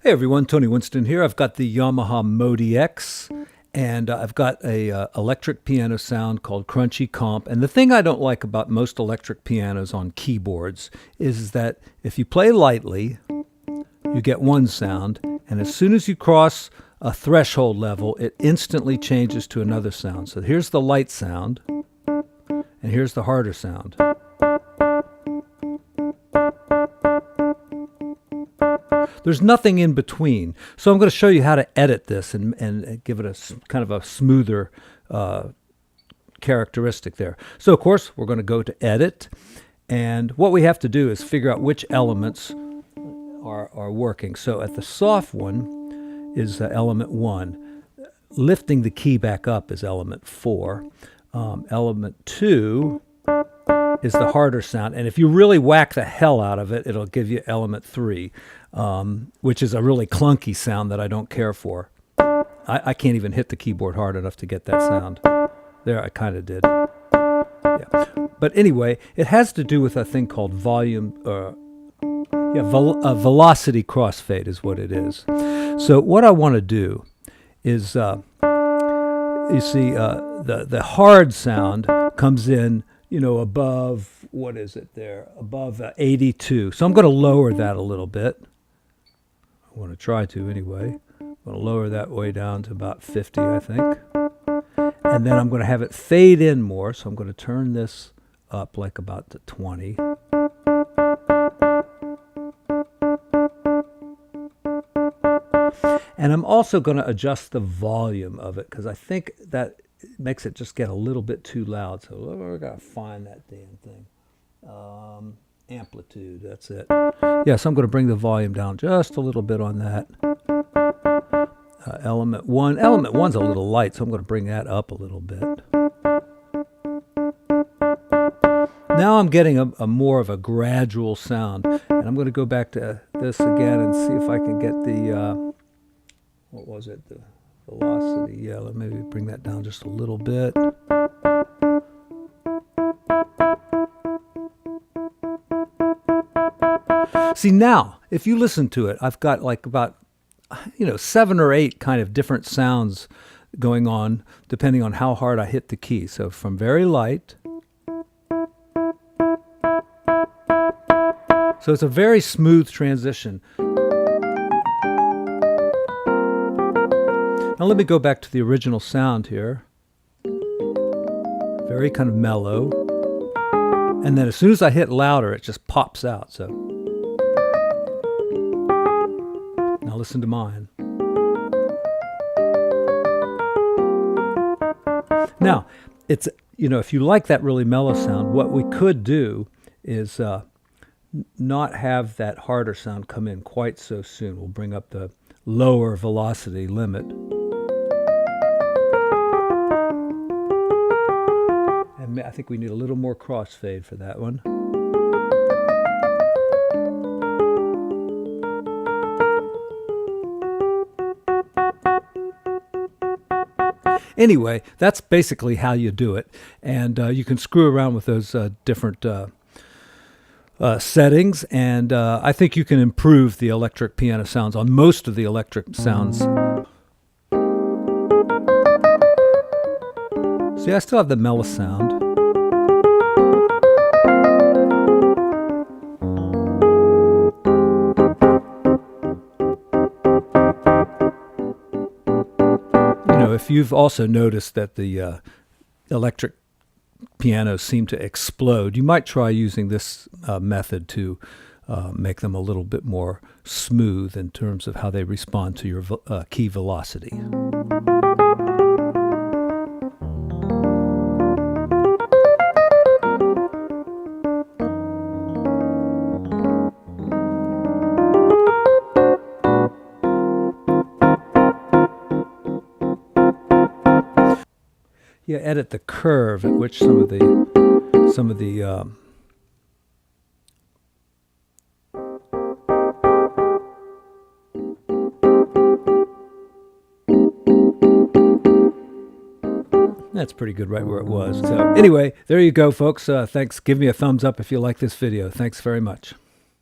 Hey everyone, Tony Winston here. I've got the Yamaha MODX and I've got a electric piano sound called Crunchy Comp. And the thing I don't like about most electric pianos on keyboards is that if you play lightly, you get one sound, and as soon as you cross a threshold level, it instantly changes to another sound. So here's the light sound, and here's the harder sound. There's nothing in between. So I'm going to show you how to edit this and give it a kind of a smoother characteristic there. So of course we're going to go to edit, and what we have to do is figure out which elements are working. So at the soft one is element 1. Lifting the key back up is element 4. Element 2 is the harder sound, and if you really whack the hell out of it, it'll give you element 3, which is a really clunky sound that I don't care for. I can't even hit the keyboard hard enough to get that sound. There, I kind of did. Yeah. But anyway, it has to do with a thing called velocity crossfade is what it is. So what I want to do is, you see, the hard sound comes in, above, what is it there? Above 82. So I'm going to lower that a little bit. I want to try to anyway. I'm going to lower that way down to about 50, I think. And then I'm going to have it fade in more. So I'm going to turn this up like about to 20. And I'm also going to adjust the volume of it because I think that makes it just get a little bit too loud. So we're going to find that damn thing. Amplitude, that's it. Yes, I'm going to bring the volume down just a little bit on that. Element 1. Element 1's a little light, so I'm going to bring that up a little bit. Now I'm getting a more of a gradual sound. And I'm going to go back to this again and see if I can get the, what was it, the velocity. Yeah, let me maybe bring that down just a little bit. See, now, if you listen to it, I've got like about, 7 or 8 kind of different sounds going on depending on how hard I hit the key. So from very light. So it's a very smooth transition. Now let me go back to the original sound here. Very kind of mellow. And then as soon as I hit louder, it just pops out. So now listen to mine. Now, it's, if you like that really mellow sound, what we could do is not have that harder sound come in quite so soon. We'll bring up the lower velocity limit. And I think we need a little more crossfade for that one. Anyway, that's basically how you do it. And you can screw around with those different settings, and I think you can improve the electric piano sounds on most of the electric sounds. See, I still have the mellow sound. If you've also noticed that the electric pianos seem to explode, you might try using this method to make them a little bit more smooth in terms of how they respond to your key velocity. Yeah, edit the curve at which some of the that's pretty good right where it was. So anyway, there you go, folks. Thanks. Give me a thumbs up if you like this video. Thanks very much.